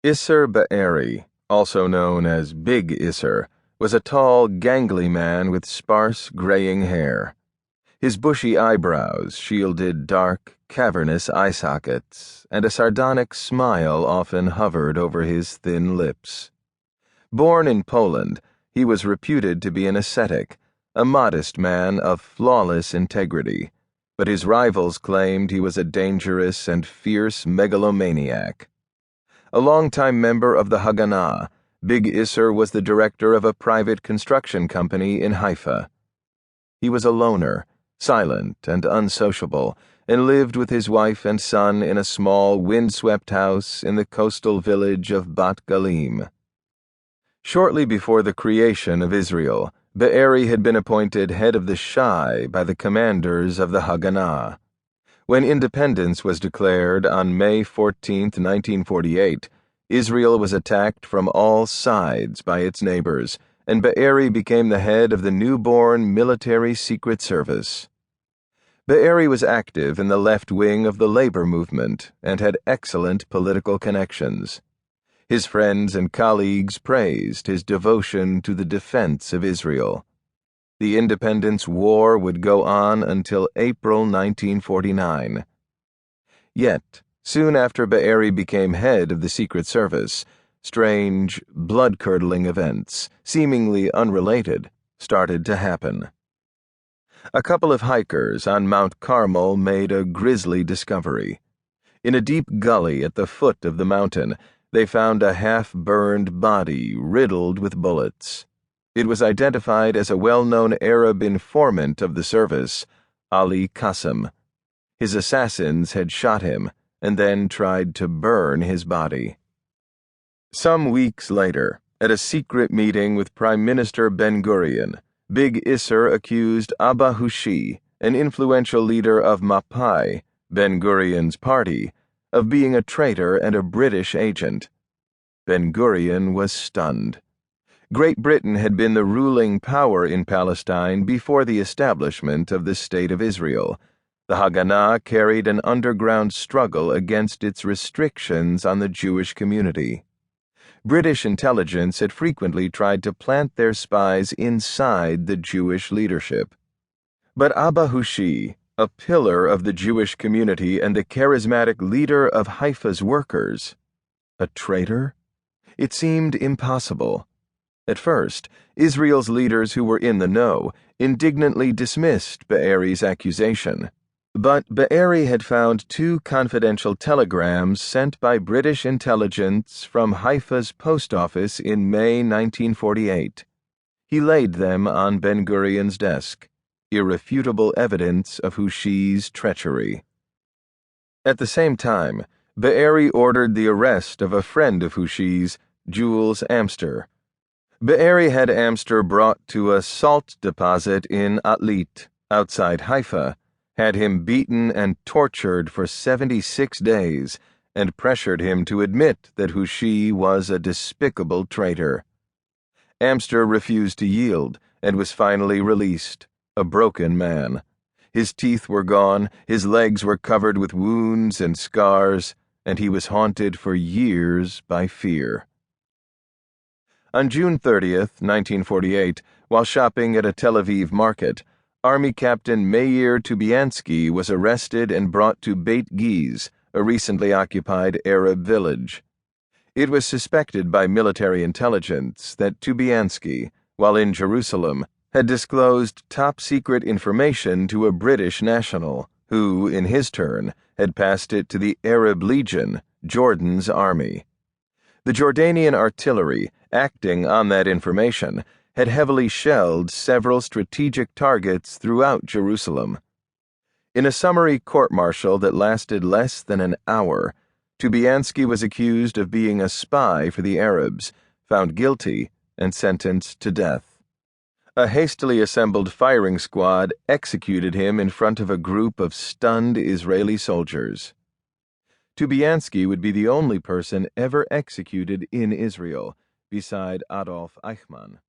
Isser Be'eri, also known as Big Isser, was a tall, gangly man with sparse, graying hair. His bushy eyebrows shielded dark, cavernous eye sockets, and a sardonic smile often hovered over his thin lips. Born in Poland, he was reputed to be an ascetic, a modest man of flawless integrity, but his rivals claimed he was a dangerous and fierce megalomaniac. A longtime member of the Haganah, Big Isser was the director of a private construction company in Haifa. He was a loner, silent and unsociable, and lived with his wife and son in a small, windswept house in the coastal village of Bat Galim. Shortly before the creation of Israel, Be'eri had been appointed head of the Shai by the commanders of the Haganah. When independence was declared on May 14, 1948, Israel was attacked from all sides by its neighbors, and Be'eri became the head of the newborn military secret service. Be'eri was active in the left wing of the labor movement and had excellent political connections. His friends and colleagues praised his devotion to the defense of Israel. The Independence War would go on until April 1949. Yet, soon after Be'eri became head of the Secret Service, strange, blood-curdling events, seemingly unrelated, started to happen. A couple of hikers on Mount Carmel made a grisly discovery. In a deep gully at the foot of the mountain, they found a half-burned body riddled with bullets. It was identified as a well-known Arab informant of the service, Ali Qasem. His assassins had shot him and then tried to burn his body. Some weeks later, at a secret meeting with Prime Minister Ben-Gurion, Big Isser accused Abba Hushi, an influential leader of Mapai, Ben-Gurion's party, of being a traitor and a British agent. Ben-Gurion was stunned. Great Britain had been the ruling power in Palestine before the establishment of the State of Israel. The Haganah carried an underground struggle against its restrictions on the Jewish community. British intelligence had frequently tried to plant their spies inside the Jewish leadership. But Abba Hushi, a pillar of the Jewish community and the charismatic leader of Haifa's workers, a traitor? It seemed impossible. At first, Israel's leaders who were in the know indignantly dismissed Be'eri's accusation. But Be'eri had found two confidential telegrams sent by British intelligence from Haifa's post office in May 1948. He laid them on Ben-Gurion's desk, irrefutable evidence of Hushi's treachery. At the same time, Be'eri ordered the arrest of a friend of Hushi's, Jules Amster. Be'eri had Amster brought to a salt deposit in Atlit, outside Haifa, had him beaten and tortured for 76 days, and pressured him to admit that Hushi was a despicable traitor. Amster refused to yield and was finally released, a broken man. His teeth were gone, his legs were covered with wounds and scars, and he was haunted for years by fear. On June 30th, 1948, while shopping at a Tel Aviv market, Army Captain Meir Tubiansky was arrested and brought to Beit Giz, a recently occupied Arab village. It was suspected by military intelligence that Tubiansky, while in Jerusalem, had disclosed top-secret information to a British national, who, in his turn, had passed it to the Arab Legion, Jordan's army. The Jordanian artillery, acting on that information, had heavily shelled several strategic targets throughout Jerusalem. In a summary court-martial that lasted less than an hour, Tubiansky was accused of being a spy for the Arabs, found guilty, and sentenced to death. A hastily assembled firing squad executed him in front of a group of stunned Israeli soldiers. Tubiansky would be the only person ever executed in Israel, beside Adolf Eichmann.